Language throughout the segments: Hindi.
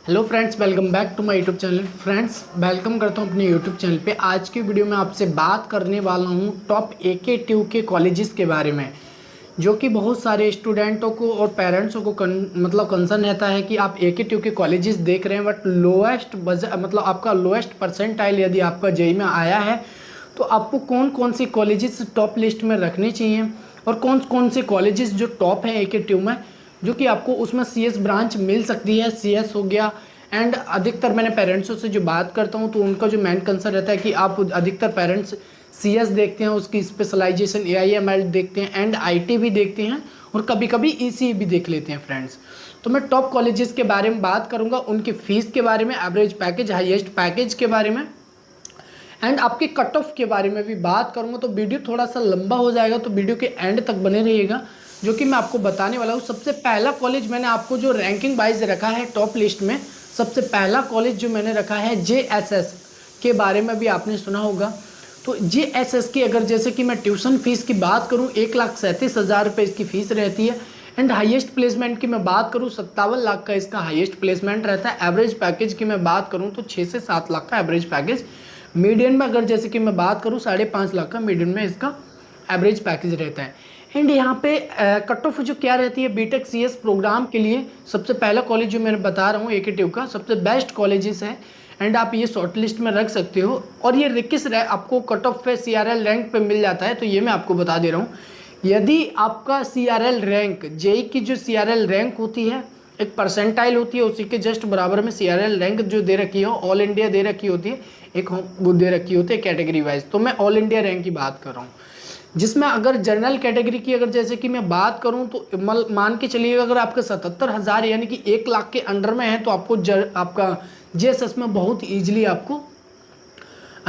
Hello friends, welcome back to my YouTube channel. Friends, welcome करता हूं अपने यूट्यूब चैनल पे। आज की वीडियो में आपसे बात करने वाला हूं टॉप एके ट्यू के कॉलेजेस के बारे में, जो कि बहुत सारे स्टूडेंटों को और पेरेंट्सों को कंसर्न रहता है कि आप एके ट्यू के कॉलेजेस देख रहे हैं बट लोएस्ट आपका लोएस्ट परसेंटाइल यदि आपका जेई में आया है तो आपको कौन कौन सी कॉलेजेस टॉप लिस्ट में रखनी चाहिए और कौन कौन से कॉलेजेस जो टॉप हैं एके ट्यू में, जो कि आपको उसमें सीएस ब्रांच मिल सकती है। सीएस हो गया। एंड अधिकतर मैंने पेरेंट्सों से जो बात करता हूँ तो उनका जो मेन कंसर्न रहता है कि आप अधिकतर पेरेंट्स सीएस देखते हैं, उसकी स्पेशलाइजेशन एआईएमएल देखते हैं एंड आईटी भी देखते हैं और कभी कभी ईसी भी देख लेते हैं फ्रेंड्स। तो मैं टॉप कॉलेजेस के बारे में बात करूँगा, उनकी फ़ीस के बारे में, एवरेज पैकेज, हाईएस्ट पैकेज के बारे में एंड आपके कट ऑफ के बारे में भी बात करूँगा। तो वीडियो थोड़ा सा लंबा हो जाएगा, तो वीडियो के एंड तक बने रहिएगा, जो कि मैं आपको बताने वाला हूँ। सबसे पहला कॉलेज मैंने आपको जो रैंकिंग वाइज रखा है टॉप लिस्ट में, सबसे पहला कॉलेज जो मैंने रखा है जेएसएस के बारे में भी आपने सुना होगा। तो जेएसएस की अगर जैसे कि मैं ट्यूशन फीस की बात करूँ 1,37,000 रुपये इसकी फ़ीस रहती है। एंड हाईएस्ट प्लेसमेंट की मैं बात करूँ 57 लाख का इसका हाईएस्ट प्लेसमेंट रहता है। एवरेज पैकेज की मैं बात करूँ तो 6 से 7 लाख का एवरेज पैकेज। मीडियन में अगर जैसे कि मैं बात करूँ 5.5 लाख का मीडियन में इसका एवरेज पैकेज रहता है। एंड यहाँ पे कट ऑफ जो क्या रहती है बीटेक सीएस प्रोग्राम के लिए, सबसे पहला कॉलेज जो मैं बता रहा हूँ एके ट्यू का सबसे बेस्ट कॉलेजेस है एंड आप ये शॉर्ट लिस्ट में रख सकते हो। और ये किस आपको कट ऑफ पे सीआरएल रैंक पे मिल जाता है, तो ये मैं आपको बता दे रहा हूँ। यदि आपका सीआरएल रैंक, जेई की जो सीआरएल रैंक होती है एक परसेंटाइल होती है, उसी के जस्ट बराबर में सीआरएल रैंक जो दे रखी है ऑल इंडिया दे रखी होती है, एक वो दे रखी होती है कैटेगरी वाइज। तो मैं ऑल इंडिया रैंक की बात कर रहा हूँ, जिसमें अगर जनरल कैटेगरी की अगर जैसे कि मैं बात करूं तो मान के चलिएगा अगर आपका 77,000 यानी कि 1 लाख के अंडर में है तो आपको आपका जेएसएस में बहुत ईजिली आपको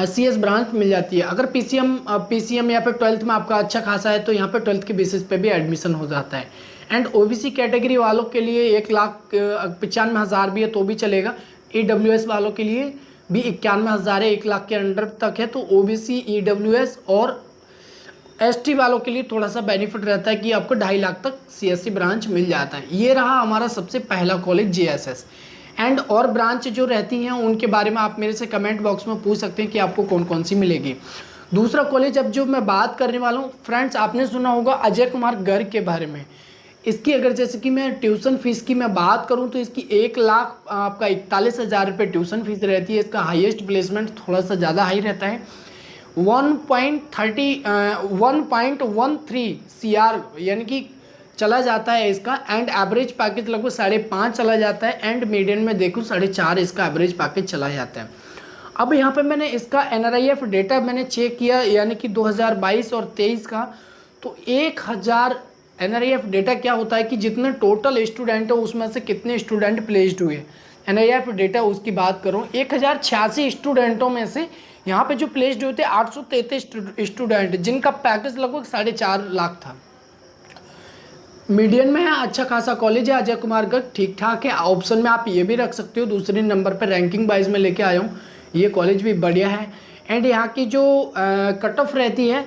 सीएस ब्रांच मिल जाती है। अगर पीसीएम या फिर 12th में आपका अच्छा खासा है तो यहाँ पे 12th के बेसिस पे भी एडमिशन हो जाता है। एंड ओबीसी कैटेगरी वालों के लिए 1,95,000 भी है तो भी चलेगा। ईडब्ल्यूएस वालों के लिए भी 91,000 है, 1 लाख के अंडर तक है, तो ओबीसी, ईडब्ल्यूएस और एसटी वालों के लिए थोड़ा सा बेनिफिट रहता है कि आपको 2.5 लाख तक सीएससी ब्रांच मिल जाता है। ये रहा हमारा सबसे पहला कॉलेज जेएसएस। एंड और ब्रांच जो रहती हैं उनके बारे में आप मेरे से कमेंट बॉक्स में पूछ सकते हैं कि आपको कौन कौन सी मिलेगी। दूसरा कॉलेज अब जो मैं बात करने वाला हूँ फ्रेंड्स, आपने सुना होगा अजय कुमार गर्ग के बारे में। इसकी अगर जैसे कि मैं ट्यूशन फीस की मैं बात करूं तो इसकी 1,41,000 रुपये ट्यूशन फीस रहती है। इसका हाईएस्ट प्लेसमेंट थोड़ा सा ज़्यादा हाई रहता है, 1.13 CR यानी कि चला जाता है इसका। एंड एवरेज पैकेज लगभग 5.5 चला जाता है एंड मीडियन में देखूँ 4.5 इसका एवरेज पैकेज चला जाता है। अब यहाँ पे मैंने इसका एनआरआईएफ डेटा मैंने चेक किया यानी कि 2022 और 23 का, तो 1,000 एनआरआईएफ डेटा क्या होता है कि जितने टोटल स्टूडेंट है उसमें से कितने स्टूडेंट प्लेस्ड हुए। एनआईएफ डेटा उसकी बात करूँ 1,086 स्टूडेंटों में से यहाँ पे जो प्लेस्ड हुए थे 833 स्टूडेंट, जिनका पैकेज लगभग 4.5 लाख था। मीडियन में है, अच्छा खासा कॉलेज है अजय कुमार गर्ग, ठीक ठाक है। ऑप्शन में आप ये भी रख सकते हो, दूसरे नंबर पर रैंकिंग वाइज में लेके आया हूँ, ये कॉलेज भी बढ़िया है। एंड यहाँ की जो कट ऑफ रहती है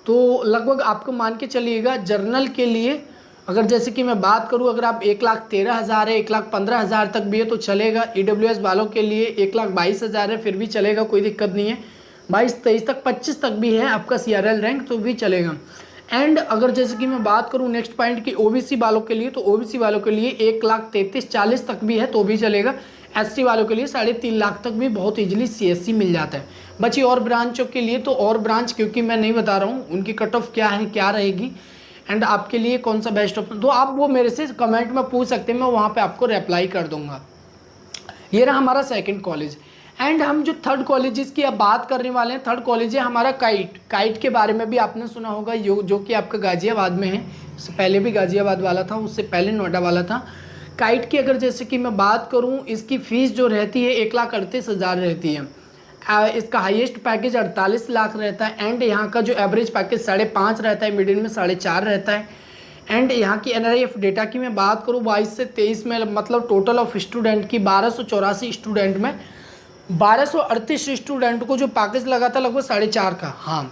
तो लगभग आपको मान के चलिएगा जर्नल के लिए अगर जैसे कि मैं बात करूं अगर आप 1,13,000 है, 1,15,000 तक भी है तो चलेगा। ईडब्ल्यूएस वालों के लिए 1,22,000 है फिर भी चलेगा, कोई दिक्कत नहीं है। 22-23 तक 25 तक भी है आपका सीआरएल रैंक तो भी चलेगा। एंड अगर जैसे कि मैं बात करूं नेक्स्ट पॉइंट की ओबीसी वालों के लिए, तो ओबीसी वालों के लिए 1,33,40 तक भी है तो भी चलेगा। एसटी वालों के लिए 3.5 लाख तक भी बहुत इजीली सीएससी मिल जाता है। बची और ब्रांचों के लिए तो और ब्रांच क्योंकि मैं नहीं बता रहा हूँ उनकी कट ऑफ क्या है क्या रहेगी एंड आपके लिए कौन सा बेस्ट ऑप्शन, तो आप वो मेरे से कमेंट में पूछ सकते हैं, मैं वहाँ पे आपको रिप्लाई कर दूंगा। ये रहा हमारा सेकंड कॉलेज। एंड हम जो थर्ड कॉलेजेस की अब बात करने वाले हैं, थर्ड कॉलेज है हमारा काइट के बारे में भी आपने सुना होगा, जो कि आपका गाजियाबाद में है। इससे पहले भी गाजियाबाद वाला था, उससे पहले नोएडा वाला था। काइट की अगर जैसे कि मैं बात करूँ इसकी फ़ीस जो रहती है 1,38,000 रहती है। इसका हाईएस्ट पैकेज 48 लाख रहता है। एंड यहाँ का जो एवरेज पैकेज 5.5 रहता है, मीडियन में 4.5 रहता है। एंड यहाँ की एनआरआईएफ डेटा की मैं बात करूँ 22 से 23 में मतलब टोटल ऑफ स्टूडेंट की 1284 स्टूडेंट में 1238 स्टूडेंट को जो पैकेज लगा था लगभग 4.5 का। हाँ,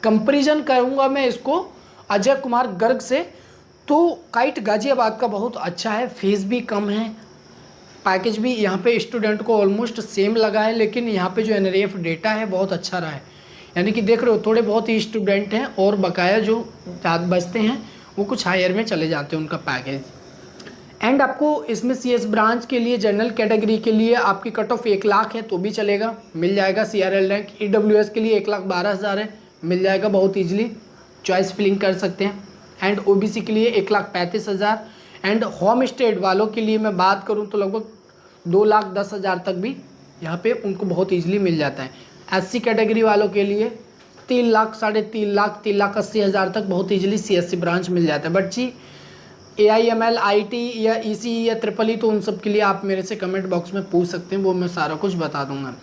कंपेरिजन करूँगा मैं इसको अजय कुमार गर्ग से, तो काइट गाजियाबाद का बहुत अच्छा है, फीस भी कम है, पैकेज भी यहाँ पे स्टूडेंट को ऑलमोस्ट सेम लगा है, लेकिन यहाँ पे जो NREF डेटा है बहुत अच्छा रहा है। यानी कि देख रहे हो थोड़े बहुत ही स्टूडेंट हैं और बकाया जो बचते हैं वो कुछ हायर में चले जाते हैं उनका पैकेज। एंड आपको इसमें CS ब्रांच के लिए जनरल कैटेगरी के लिए आपकी कट ऑफ 1 लाख है तो भी चलेगा, मिल जाएगा। CRL रैंक EWS के लिए 1,12,000 है, मिल जाएगा बहुत ईजिली, चॉइस फिलिंग कर सकते हैं। एंड OBC के लिए 1,35,000। एंड होम स्टेट वालों के लिए मैं बात करूं तो लगभग 2,10,000 तक भी यहाँ पे उनको बहुत ईजिली मिल जाता है। SC कैटेगरी वालों के लिए 3 लाख, 3.5 लाख, 3,80,000 तक बहुत ईजिली CSC ब्रांच मिल जाता है। बट जी AIML IT या ECE या EEE तो उन सब के लिए आप मेरे से कमेंट बॉक्स में पूछ सकते हैं, वो मैं सारा कुछ बता दूंगा।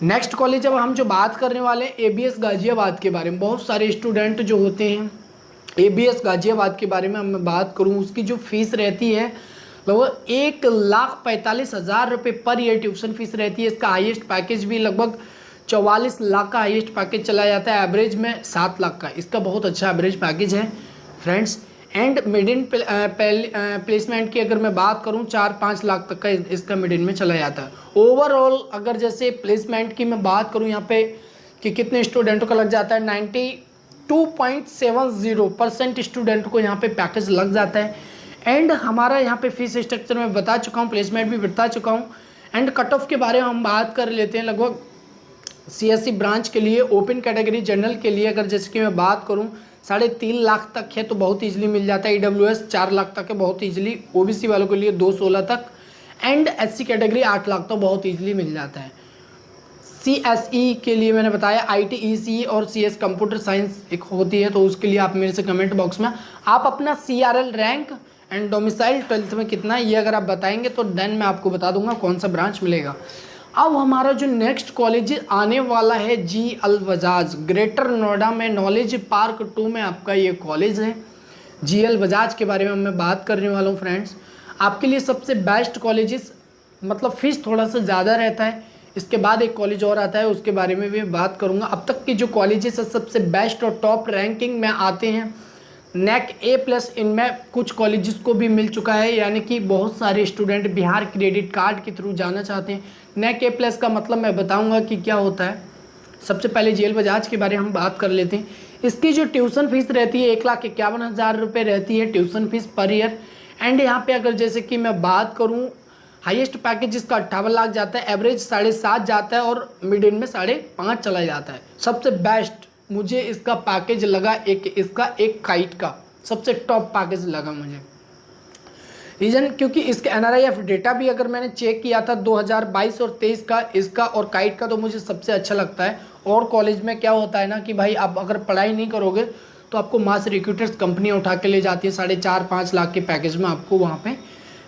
नेक्स्ट कॉलेज अब हम जो बात करने वाले हैं ABS गाजियाबाद के बारे में। बहुत सारे स्टूडेंट जो होते हैं ABS गाजियाबाद के बारे में मैं बात करूं, उसकी जो फीस रहती है लगभग 1,45,000 रुपये पर ईयर ट्यूशन फीस रहती है। इसका हाईएस्ट पैकेज भी लगभग 44 लाख का हाईएस्ट पैकेज चला जाता है, एवरेज में 7 लाख का इसका बहुत अच्छा एवरेज पैकेज है friends. And mid in placement की अगर मैं बात करूं 4-5 लाख तक का इसका मिड इन में चला जाता है। ओवरऑल अगर जैसे प्लेसमेंट की मैं बात करूं यहाँ पे कि कितने स्टूडेंटों का लग जाता है, 92.70% स्टूडेंट को यहाँ पे पैकेज लग जाता है। एंड हमारा यहाँ पे फीस स्ट्रक्चर में बता चुका हूँ, प्लेसमेंट भी बता चुका हूँ। एंड कट ऑफ के बारे में हम बात कर लेते हैं। लगभग CSC ब्रांच के लिए, ओपन कैटेगरी जनरल के लिए अगर जैसे कि मैं बात करूं 3.5 लाख तक है तो बहुत ईजिली मिल जाता है। EWS 4 लाख तक है बहुत ईजिली, OBC वालों के लिए 2.16 तक। एंड SC कैटेगरी 8 लाख तो बहुत ईजिली मिल जाता है। CSE के लिए मैंने बताया IT ECE और CS कंप्यूटर साइंस एक होती है, तो उसके लिए आप मेरे से कमेंट बॉक्स में आप अपना CRL rank and domicile 12th में कितना है ये अगर आप बताएंगे तो देन मैं आपको बता दूंगा कौन सा ब्रांच मिलेगा। अब हमारा जो नेक्स्ट कॉलेज आने वाला है जी अल-वजाज, ग्रेटर नोएडा में नॉलेज पार्क 2 में आपका ये कॉलेज है। जी अल-वजाज के बारे में मैं बात करने वाला हूँ फ्रेंड्स। आपके लिए सबसे बेस्ट कॉलेजेस, मतलब फीस थोड़ा सा ज़्यादा रहता है। इसके बाद एक कॉलेज और आता है, उसके बारे में भी बात करूँगा। अब तक के जो कॉलेजेस सबसे बेस्ट और टॉप रैंकिंग में आते हैं, NAC A+ इनमें कुछ कॉलेजेस को भी मिल चुका है। यानी कि बहुत सारे स्टूडेंट बिहार क्रेडिट कार्ड के थ्रू जाना चाहते हैं। NAC A+ का मतलब मैं बताऊंगा कि क्या होता है। सबसे पहले जी अल-वजाज के बारे में हम बात कर लेते हैं। इसकी जो ट्यूशन फीस रहती है 1,51,000 रुपये रहती है tuition fees per year. And यहाँ पे अगर जैसे कि मैं बात करूँ हाईएस्ट पैकेज इसका 58 लाख जाता है, एवरेज 7.5 जाता है और मिड इन में 5.5 चला जाता है। सबसे बेस्ट मुझे इसका पैकेज लगा इसका एक काइट का सबसे टॉप पैकेज लगा मुझे। रीज़न क्योंकि इसके NRIF डेटा भी अगर मैंने चेक किया था 2022 और 23 का, इसका और काइट का तो मुझे सबसे अच्छा लगता है। और कॉलेज में क्या होता है ना कि भाई आप अगर पढ़ाई नहीं करोगे तो आपको मास रिक्रूटर्स कंपनी उठा के ले जाती है, 4.5-5 लाख के पैकेज में आपको वहाँ पे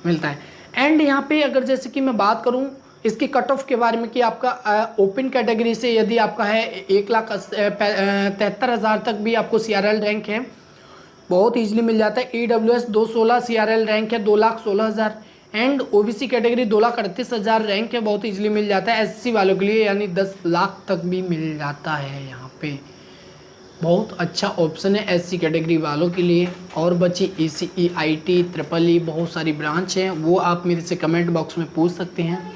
मिलता है। एंड यहाँ पे अगर जैसे कि मैं बात करूँ इसकी कट ऑफ के बारे में कि आपका ओपन कैटेगरी से यदि आपका है 1,73,000 तक भी आपको CRL रैंक है बहुत ईजिली मिल जाता है। EWS 2.16 CRL रैंक है 2,16,000। एंड OBC कैटेगरी 2,38,000 रैंक है बहुत ईजिली मिल जाता है। SC वालों के लिए यानी 10 लाख तक भी मिल जाता है। यहाँ पे बहुत अच्छा ऑप्शन है SC कैटेगरी वालों के लिए। और बची ECE IT EEE बहुत सारी ब्रांच हैं, वो आप मेरे से कमेंट बॉक्स में पूछ सकते हैं।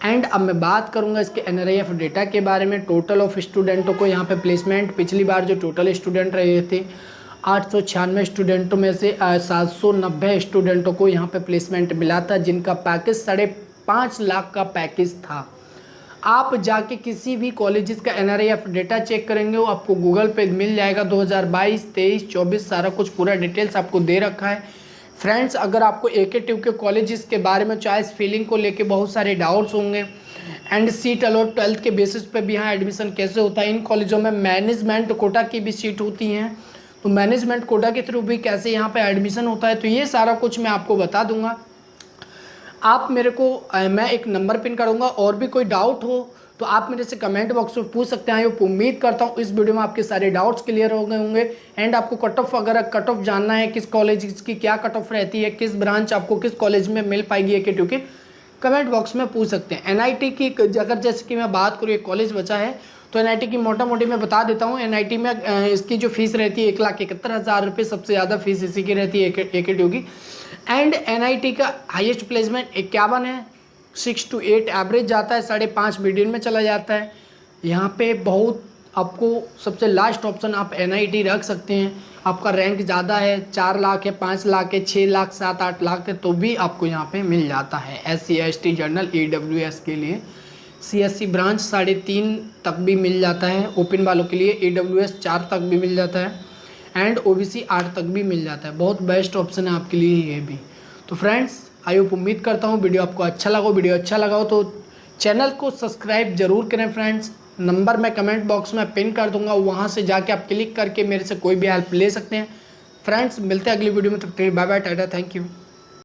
एंड अब मैं बात करूंगा इसके NRIF डेटा के बारे में। टोटल ऑफ स्टूडेंटों को यहाँ पे प्लेसमेंट पिछली बार जो टोटल स्टूडेंट रहे थे 896 स्टूडेंटों में से 790 स्टूडेंटों को यहाँ पे प्लेसमेंट मिला था, जिनका पैकेज 5.5 लाख का पैकेज था। आप जाके किसी भी कॉलेजेस का NRIF डेटा चेक करेंगे वो आपको गूगल पे मिल जाएगा। 2022, 23, 24 सारा कुछ पूरा डिटेल्स आपको दे रखा है। फ्रेंड्स अगर आपको AK-TU के कॉलेजेस के बारे में चॉइस फिलिंग को लेके बहुत सारे डाउट्स होंगे एंड सीट अलॉट 12th के बेसिस पे भी यहाँ एडमिशन कैसे होता है, इन कॉलेजों में मैनेजमेंट कोटा की भी सीट होती हैं तो मैनेजमेंट कोटा के थ्रू भी कैसे यहाँ पे एडमिशन होता है, तो ये सारा कुछ मैं आपको बता दूंगा। आप मेरे को मैं एक नंबर पिन करूँगा, और भी कोई डाउट हो तो आप मेरे से कमेंट बॉक्स में पूछ सकते हैं। उम्मीद करता हूँ इस वीडियो में आपके सारे डाउट्स क्लियर हो गए होंगे। एंड आपको कट ऑफ अगर कट ऑफ जानना है किस कॉलेज की क्या कट ऑफ रहती है, किस ब्रांच आपको किस कॉलेज में मिल पाएगी AK-TU के, कमेंट बॉक्स में पूछ सकते हैं। NIT की अगर जैसे कि मैं बात करूँ एक कॉलेज बचा है तो NIT की मोटा मोटी मैं बता देता हूँ। NIT में इसकी जो फीस रहती है 1,71,000 रुपये, सबसे ज़्यादा फीस इसी की रहती है AK-TU की। एंड NIT का हाईएस्ट प्लेसमेंट 51 है, 6 to 8 एवरेज जाता है, 5.5 मीडियन में चला जाता है। यहाँ पे बहुत आपको सबसे लास्ट ऑप्शन आप NIT रख सकते हैं। आपका रैंक ज़्यादा है, 4 लाख है, 5 लाख है, 6 लाख, 7, 8 लाख है, तो भी आपको यहाँ पे मिल जाता है। SC ST जनरल EWS के लिए CSC ब्रांच 3.5 तक भी मिल जाता है। ओपन वालों के लिए EWS 4 तक भी मिल जाता है एंड OBC 8 तक भी मिल जाता है। बहुत बेस्ट ऑप्शन है आपके लिए ये भी। तो फ्रेंड्स आई होप, उम्मीद करता हूँ वीडियो आपको अच्छा लगा। वीडियो अच्छा लगा हो तो चैनल को सब्सक्राइब जरूर करें फ्रेंड्स। नंबर मैं कमेंट बॉक्स में पिन कर दूंगा, वहाँ से जाके आप क्लिक करके मेरे से कोई भी हेल्प ले सकते हैं। फ्रेंड्स मिलते हैं अगली वीडियो में, तब तक bye bye, tata, thank you.